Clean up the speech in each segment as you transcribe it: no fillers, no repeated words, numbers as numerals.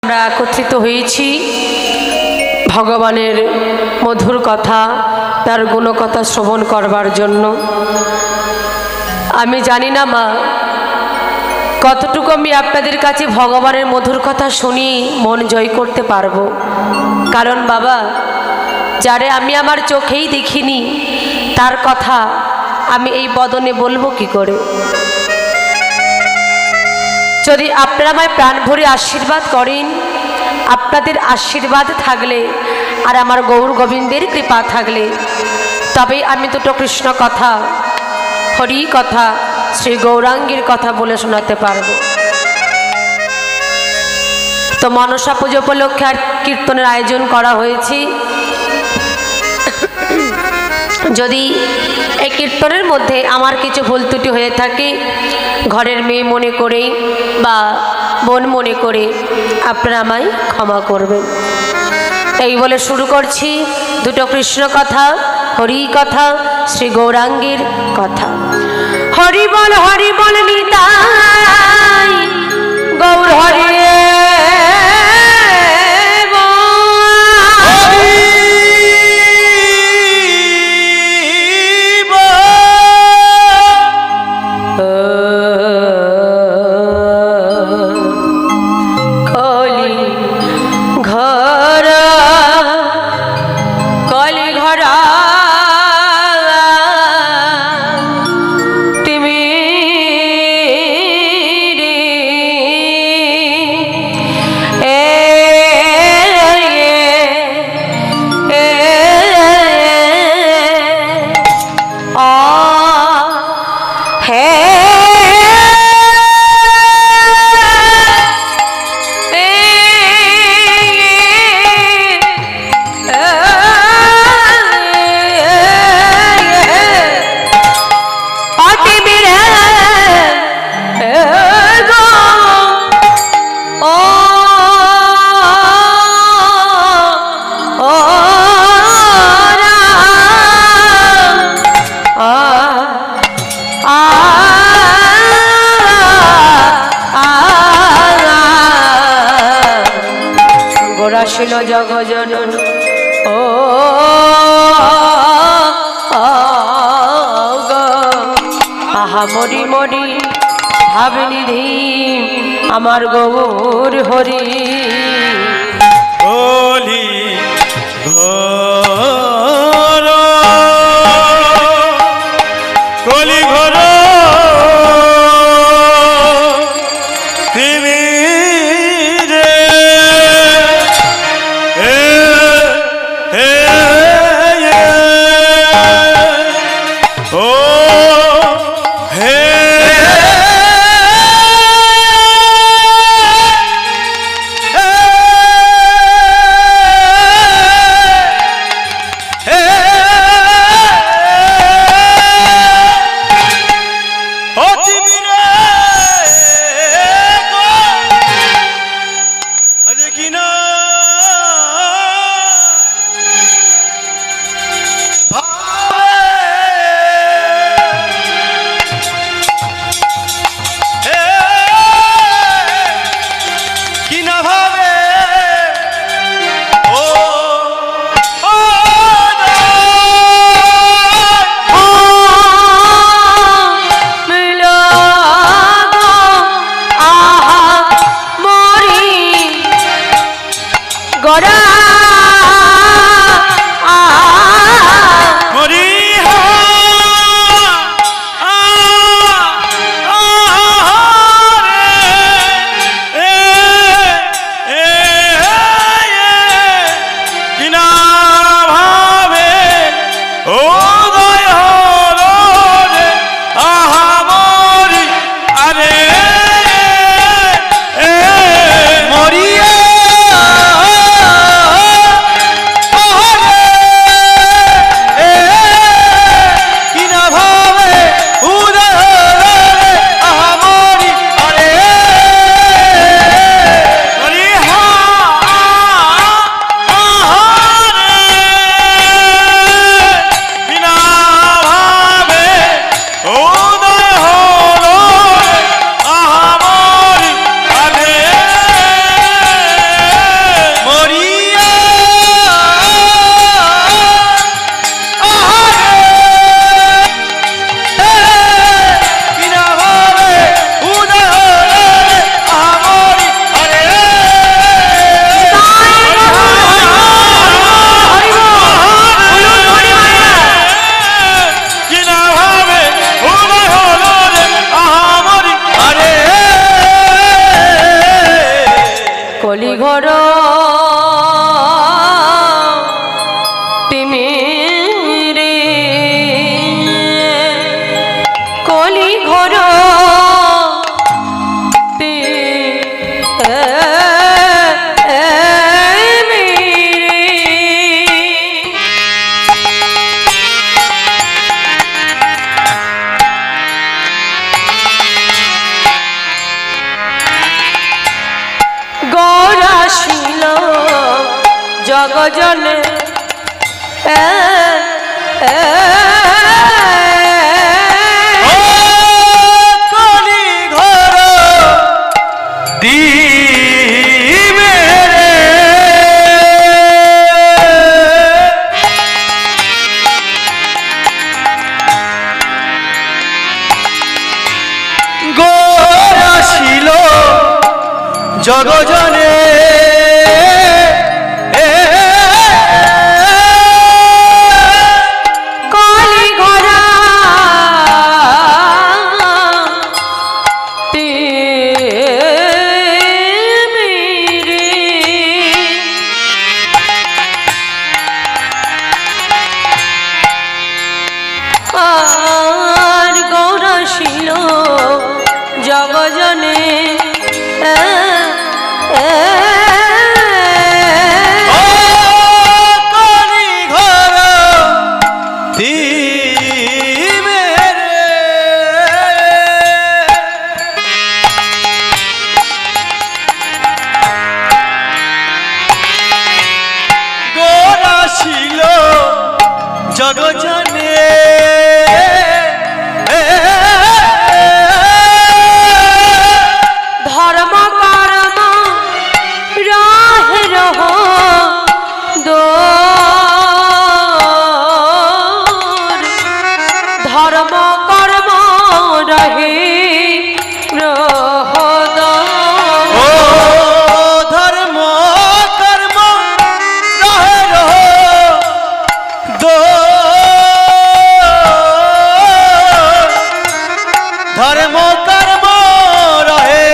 আমরা একত্রিত হয়েছি ভগবানের মধুর কথা, তার গুণকথা শ্রবণ করবার জন্য। আমি জানি না মা, কতটুকু আমি আপনাদের কাছে ভগবানের মধুর কথা শুনি মন জয় করতে পারবো। কারণ বাবা, যারে আমি আমার চোখেই দেখিনি তার কথা আমি এই বদনে বলবো কি করে? যদি আপনারা আমায় প্রাণ ভরে আশীর্বাদ করেন, আপনাদের আশীর্বাদ থাকলে আর আমার গৌর গোবিন্দের কৃপা থাকলে তবেই আমি দুটো কৃষ্ণ কথা, হরি কথা, শ্রী গৌরাঙ্গীর কথা বলে শোনাতে পারব। তো মনসা পুজো উপলক্ষে আর কীর্তনের আয়োজন করা হয়েছে। যদি এই কীর্তনের মধ্যে আমার কিছু ভুল ত্রুটি হয়ে থাকে, ঘরের মেয়ে মনে করেই বা বোন মনে করে আপনারা আমায় ক্ষমা করবেন। এই বলে শুরু করছি দুটো কৃষ্ণ কথা, হরি কথা, শ্রী গৌরাঙ্গীর কথা। হরি বল নিতাই গৌর হরি জগজন ও আহা মরি মরি ভাবনিধি আমার গৌর হরি বলি ঘর কলি ঘর তুমি মরিয়া কলি ঘর তিমিরে কলি ঘর গৌরাশীল জগজনে কলি ঘর দিবে রে গৌরাশীল জগজনে কলি ঘর তিমিরে আর গৌরশীল জগজনে কলি ঘর দিবে রে গৌরাশীল জগজনে ধর্ম কর্ম রাহ রহ দোর ধর্ম কর্ম রহে রহ ও ধর্ম কর্ম রহে রহ দো ধর্ম কর্ম রহে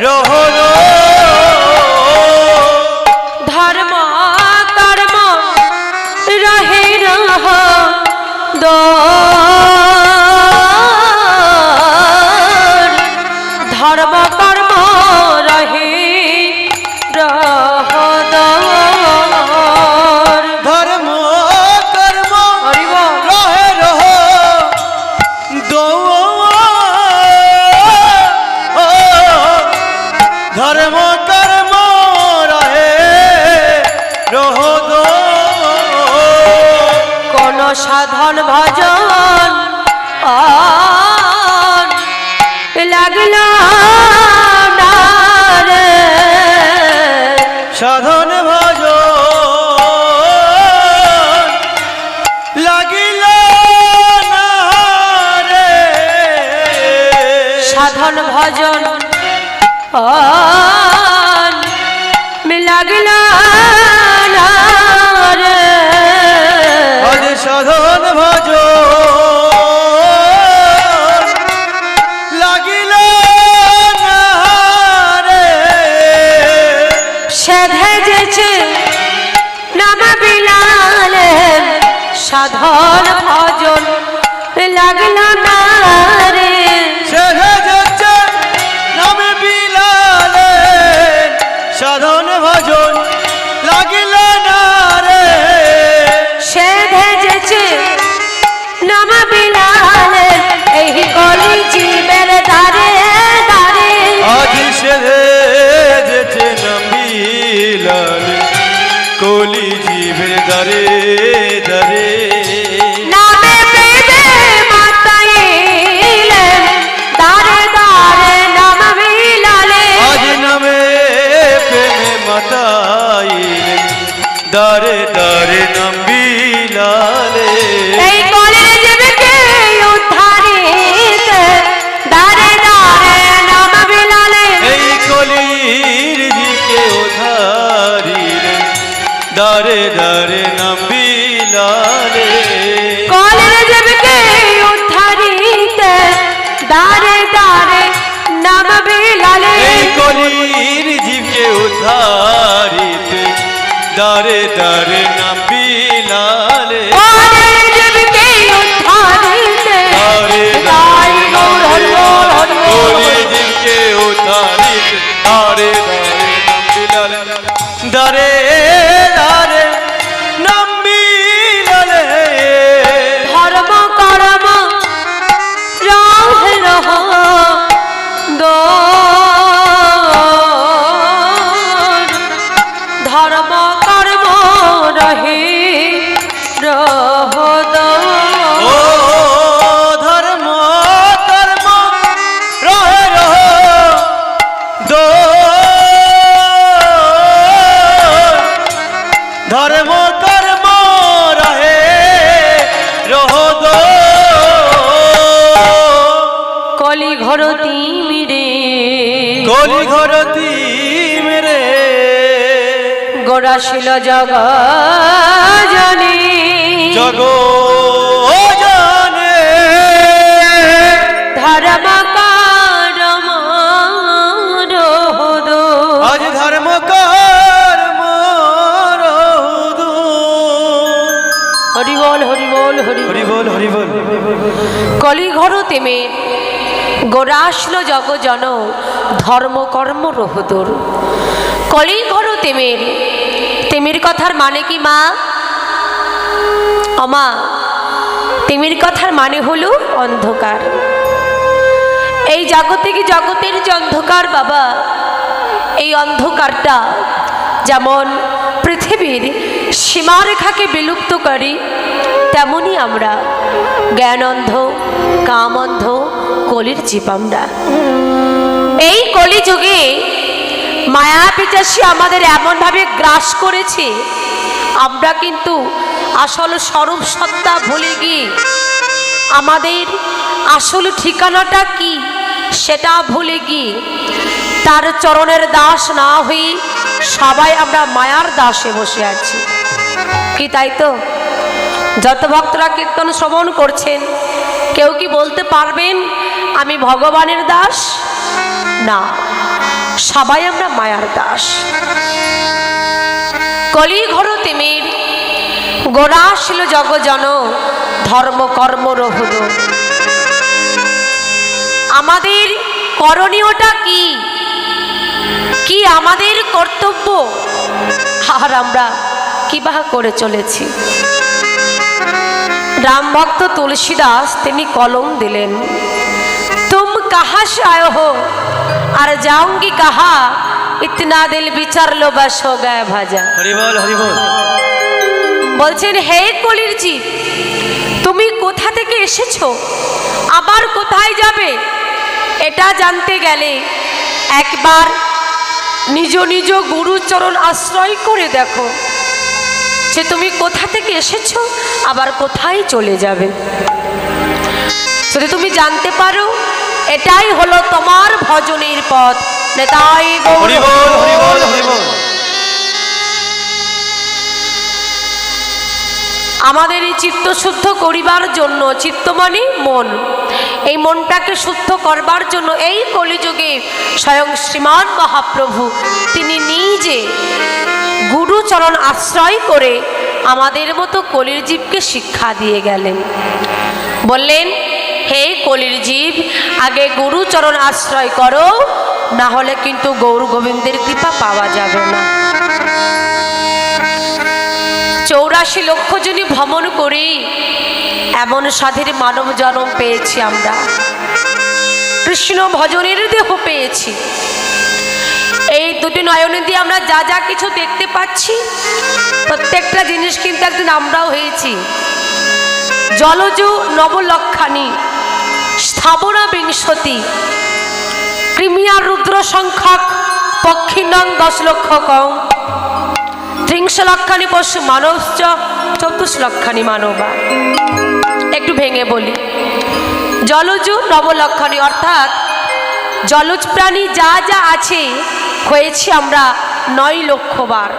রহ ধর্ম কর্ম রহে রহ দোর ধর্ম কর্ম রহে রহ দোর ধর্ম কর্ম হরিব রহে রহ দো ধর্ম কর্ম রহে রহ দো কোন সাধন ভজন লাগল না রে সাধন ভজ লাগিল না রে সাধন ভজন লাগল না রে আজ সাধন ভজ লাগিল না রে সেধে যেছে নাম বিলালে সাধন ভজন লাগল না রে সেধে যেছে নাম বিলালে সাধন ভজন লাগিল না রে সেধে যেছে নাম বিলালে এই কলি জীবের দারে দারে আজ সেধে যেছে নাম বিলালে কলি জীবের দারে দারে নামে প্রেমে মাতাইলেন দারে দারে নাম বিলালে আজ নামে প্রেমে মাতাইলেন দারে দারে নাম বিলালে এই কলি জীবকে উদ্ধারিতে দারে দারে নাম বিলালে এই কলির দিকে উধারিলেন দারে দারে নাম বিলালে কলির জীবকে উদ্ধারিতে দারে দারে নাম বিলালে এই কলির জীবকে উদ্ধারিতে দারে দারে নাম বিলালে কলিজীবকে উদ্ধারিতে দারে দারে নাম বিলালে দারে দারে নাম বিলালে ধর্ম কর্ম রাহ রহ ধর্ম কর্ম রহে রহ ও ধর্ম কর্ম রহে রহ দো ধর্ম কর্ম রহে রহ দো কলি ঘর তিমিরে কলি ঘর তিমিরে গোড়াশিল জগ জানি জগ জানে ধর্ম কর্ম রহদ আজ ধর্ম কর্ম রহুদ হরি বল হরি বল হরি হরি বল হরি বল কলি ঘর তেমে গোড়াশিল জগ জন ধর্ম কর্ম রহদুর কলি ঘর তেমের তেমির কথার মানে কি মা অমা তেমির কথার মানে হলো অন্ধকার এই জগতে কি জগতের যে অন্ধকার বাবা এই অন্ধকারটা যেমন পৃথিবীর সীমারেখাকে বিলুপ্ত করি তেমনি আমরা জ্ঞান অন্ধ কাম অন্ধ কলির জীব আমরা এই কলিযুগে মায়া পিচাসী আমাদের এমনভাবে গ্রাস করেছে আমরা কিন্তু আসল স্বরূপ সত্তা ভুলে গিয়ে আমাদের আসল ঠিকানাটা কি সেটা ভুলে গিয়ে তার চরণের দাস না হয়ে সবাই আমরা মায়ার দাসে বসে আছি কি তাই তো যত ভক্তরা কীর্তন শ্রবণ করছেন কেউ কি বলতে পারবেন আমি ভগবানের দাস না সবাই আমরা মায়ার দাস কলি ঘর তিমির গোড়াশিল জগ জন ধর্ম কর্ম রহুদ আমাদের করণীয়টা কি কি আমাদের কর্তব্য আর আমরা কিভাবে করে চলেছি রাম ভক্ত তুলসীদাস তিনি কলম দিলেন तुम कहाँ से आए हो और जाऊंगी कहाँ इतना दिल विचार लो बस हो गए भाजा হরি বল হরি বল বলছেন হে কলির জীব তুমি কোথা থেকে এসেছো আবার কোথায় যাবে এটা জানতে গেলে একবার নিজ নিজ গুরুচরণ আশ্রয় করে দেখো যে তুমি কোথা থেকে এসেছো আবার কোথায় চলে যাবে যদি তুমি জানতে পারো এটাই হলো তোমার ভজনের পথ নেতাই হরি বল হরি বল হরি বল আমাদের এই চিত্ত শুদ্ধ করিবার জন্য চিত্ত মানে মন এই মনটাকে শুদ্ধ করবার জন্য এই কলিযুগে স্বয়ং শ্রীমান মহাপ্রভু তিনি নিজে গুরুচরণ আশ্রয় করে আমাদের মতো কলির জীবকে শিক্ষা দিয়ে গেলেন বললেন হে কলির জীব আগে গুরুচরণ আশ্রয় করো না হলে কিন্তু গৌর গোবিন্দের কৃপা পাওয়া যাবে না 84 লক্ষ জনই ভ্রমণ করি এমন সাধের মানব জন্ম পেয়েছি আমরা কৃষ্ণ ভজনের দেহ পেয়েছি এই দুটি নয়নে দিয়ে আমরা যা যা কিছু দেখতে পাচ্ছি প্রত্যেকটা জিনিস কিন্তু একদিন আমরাও হয়েছি জলজ নবলক্ষানি স্থাবরা বিংশতি কৃমিয়া রুদ্র সংখ্যক পক্ষিণং 10 লক্ষ কম 30 লক্ষানি পশু মানবশ্চ 24 লক্ষানি মানবা একটু ভেঙে বলি জলজ নবলক্ষানি অর্থাৎ জলজ প্রাণী যা যা আছে হয়েছি আমরা 9 লক্ষ বার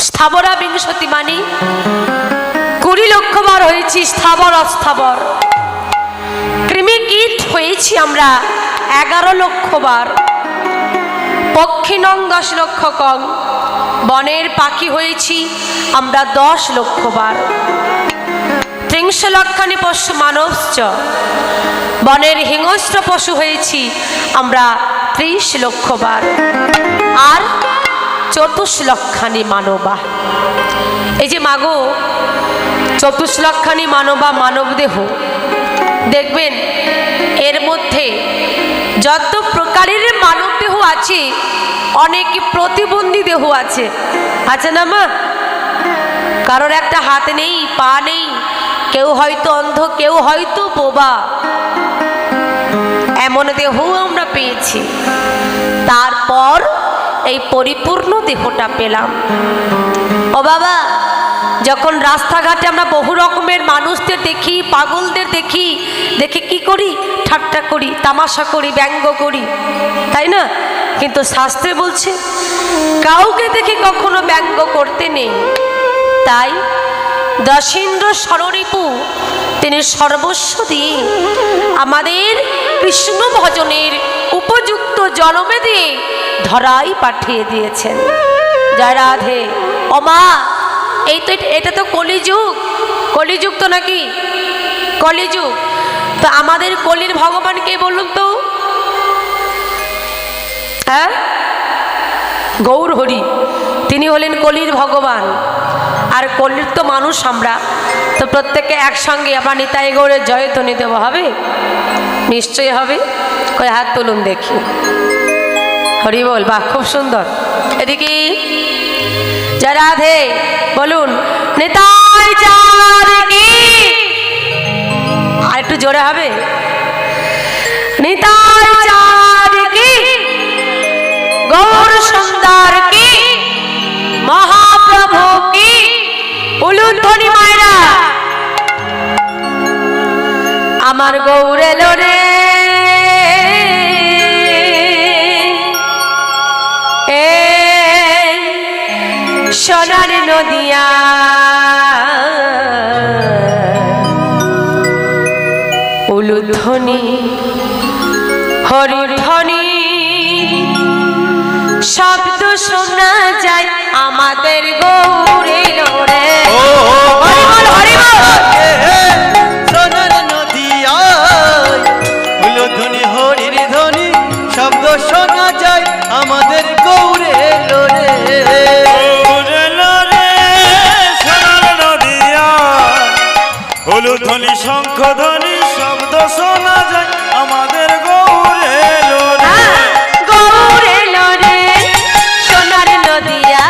স্থাবরা বিংশতি মানে 20 লক্ষ বার হয়েছি স্থাবর অস্থাবর কৃমি কীট হয়েছি আমরা 11 লক্ষ বার পক্ষী নং 10 লক্ষ কম, বনের পাখি হয়েছি আমরা 10 লক্ষ বার। 30 লক্ষানি পশু মানবশ্চ, বনের হিংস্র পশু হয়েছি আমরা 30 লক্ষ বার। আর 24 লক্ষানি মানবা। এই যে মাগো 24 লক্ষানি মানবা মানব দেহ, দেখবেন এর মধ্যে যত প্রকারের মানব দেহ আছে অনেক প্রতিবন্ধী দেহ আছে, আছে না মা? কারোর একটা হাত নেই, পা নেই, কেউ হয়তো অন্ধ, কেউ হয়তো বোবা, এমন দেহও আমরা পেয়েছি। তারপর এই পরিপূর্ণ দেহটা পেলাম। ও বাবা, যখন রাস্তাঘাটে আমরা বহু রকমের মানুষদের দেখি, পাগলদের দেখি, দেখে কি করি? ঠাট্টা করি, তামাশা করি, ব্যঙ্গ করি, তাই না? কিন্তু শাস্ত্রে বলছে কাউকে দেখে কখনো ব্যঙ্গ করতে নেই। তাই দশীন্দ্র স্বররিপু তিনি সর্বস্ব দিয়ে আমাদের কৃষ্ণ ভজনের উপযুক্ত জন্মে দিয়ে ধরাই পাঠিয়ে দিয়েছেন। জয় রাধে। ও মা, এই তো এটা তো কলিযুগ, কলিযুগ তো নাকি? কলিযুগ তো আমাদের কলির ভগবান কে বলুন তো? হ্যাঁ, গৌর হরি, তিনি হলেন কলির ভগবান। আর কলির তো মানুষ আমরা, তো প্রত্যেকে একসঙ্গে আবার নিতাই গৌরের জয়ধ্বনি দেব, হবে? নিশ্চয়ই হবে। কই হাত তুলুন দেখি। হরি বল। বাহ, খুব সুন্দর। এদিকে জয় রাধে বলুন। নিতাই চাঁদ কি, আর একটু জোরে হবে। নিতাই চাঁদ কি, গৌর সুন্দর কি, মহাপ্রভু কি, উলুধ্বনি মায়েরা। আমার গৌর এলো রে, সোনার নদিয়া, উলুধ্বনি হরিধ্বনি শব্দ শোনা যায় আমাদের গৌরে লোরে। সোনার নদিয়ায় উলুধ্বনি হরির ধ্বনি শব্দ শোনা যায় আমাদের গৌরে লোরে। উলুধ্বনি শঙ্খ ধ্বনি শব্দ শোনা যায় আমাদের গৌরে লোরে। গৌরে লোরে সোনার নদিয়া,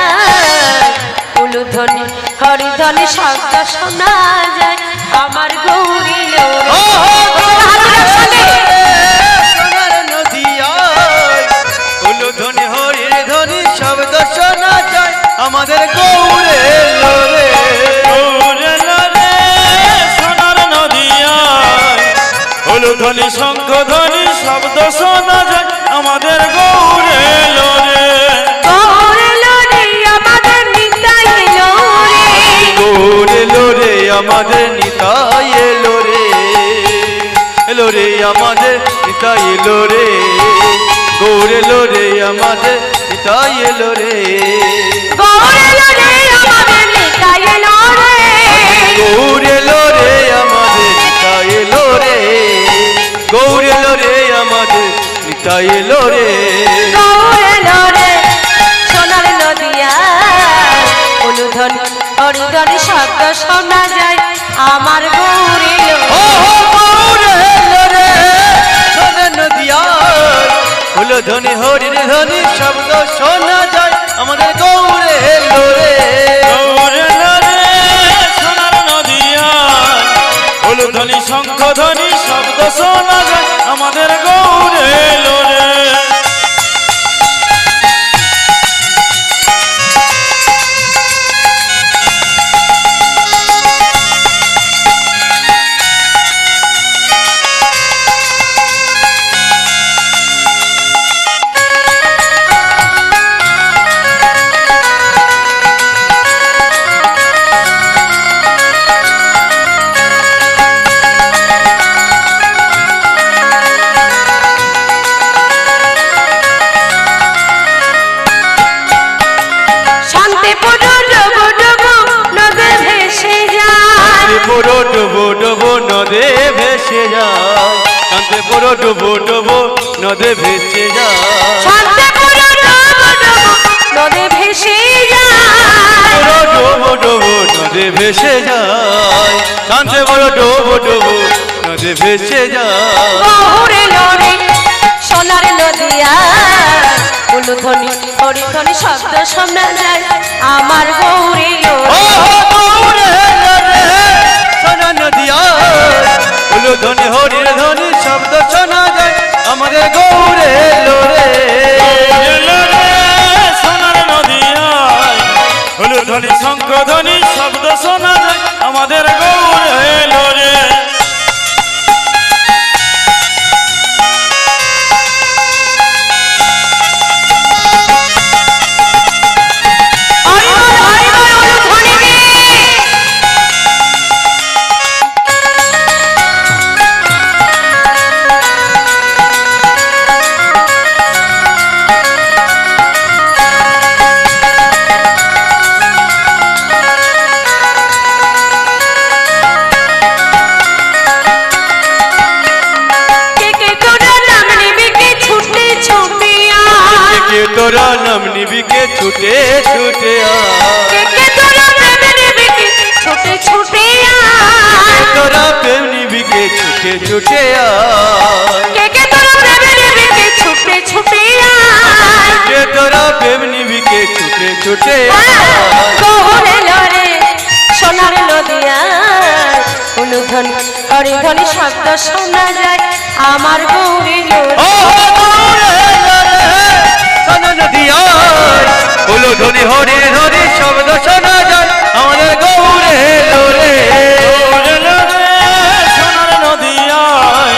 উলুধ্বনি হরিধ্বনি শব্দ শোনা যায় আমার গৌরী লোরে। সোনার নদিয়ায় উলুধ্বনি হরির ধ্বনি শব্দ শোনা যায় আমাদের গৌরে লোরে। উলুধ্বনি শঙ্খ ধ্বনি শব্দ শোনা যায় আমাদের গৌরে লোরে। গৌরে লোরে আমাদের নিতাই লোরে, গৌরে লোরে আমাদের নিতাই লোরে, লোরে আমাদের নিতাই লোরে, গৌরে লোরে আমাদের নিতাই লোরে। গৌরে লোরে আমাদের নিতাই লোরে, গৌরে লোরে আমাদের নিতাই লোরে, গৌরে লোরে আমাদের নিতাই লোরে। গৌরে লোরে সোনার নদিয়া, উলুধ্বনি হরিধ্বনি শব্দ শোনা যায় আমার গৌরে লোরে। সোনার নদিয়ায় উলুধ্বনি হরির ধ্বনি শব্দ শোনা যায় আমাদের গৌরে লোরে। গৌরে লোরে সোনার নদিয়ায় উলুধ্বনি শঙ্খ ধ্বনি শব্দ শোনা যায় আমাদের গৌরে লোরে। পুরো ডুবো ডুবো নদে ভেসে যায় শান্তি পুরো ডুবো ডুবো নদে ভেসে যায় শান্তিপুর ডুবো ডুবো নদে ভেসে যায় পুরো ডুবো ডুবো নদে ভেসে যায় শান্তি পুরো ডুবো ডুবো নদে ভেসে যায় গৌরে লড়ে সোনার নদিয়া উলুধ্বনি হরিধ্বনি শব্দ শোনা যায় আমার গৌরে লড়ে সোনা নদিয়া উলুধ্বনি হরির ধ্বনি শব্দ শোনা যায় আমাদের গৌরে লোরে সোনার নদিয়ায় উলুধ্বনি শঙ্খধ্বনি শব্দ শোনা যায় আমাদের গৌরে লোরে তোরা নাম নিবিকে ছুটে ছুটে ছুটে ছুটে তোরা প্রেম নিবিকে ছুটে ছুটে ছুটে ছুটে তোরা প্রেম নিবিকে ছুটে ছুটে গৌরে লড়ে সোনার নদিয়া উলুধ্বনি হরিধ্বনি শব্দ শোনা যায় আমার গৌরে উলুধ্বনি হরি হরি শব্দ শোনা যায় আমাদের গৌরে লোরে সোনার নদিয়ায়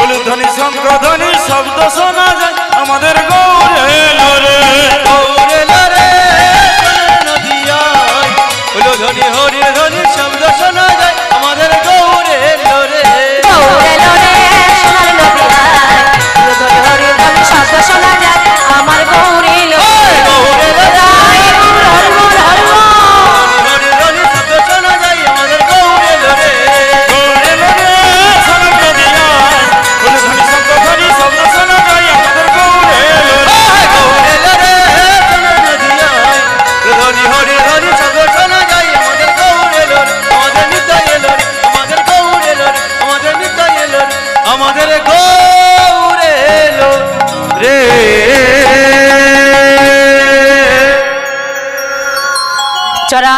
উলুধ্বনি শঙ্খধ্বনি শব্দ শোনা যায় আমাদের গৌরে লোরে গৌরে লোরে নদিয়ায় উলুধ্বনি হরি হরি শব্দ শোনা যায় আমাদের গৌরে লোরে গৌরে লড়ে সোনার নদিয়া উলুধ্বনি হরিধ্বনি শব্দ শোনা যায় আমার গৌরে লড়ে গৌরে লোরে হরি হরি শব্দ শোনা যায় আমাদের গৌরে লোরে গৌরে লোরে সোনার নদিয়ায় উলুধ্বনি শঙ্খধ্বনি শব্দ শোনা যায় আমাদের গৌরে লোরে গৌরে লোরে নদিয়ায় উলুধ্বনি হরি হরি শব্দ শোনা যায় আমাদের গৌরে লোরে আমাদের নিতাই লোরে আমাদের গৌরে লোরে আমাদের নিতাই লোরে আমাদের গৌরে লোরে চরা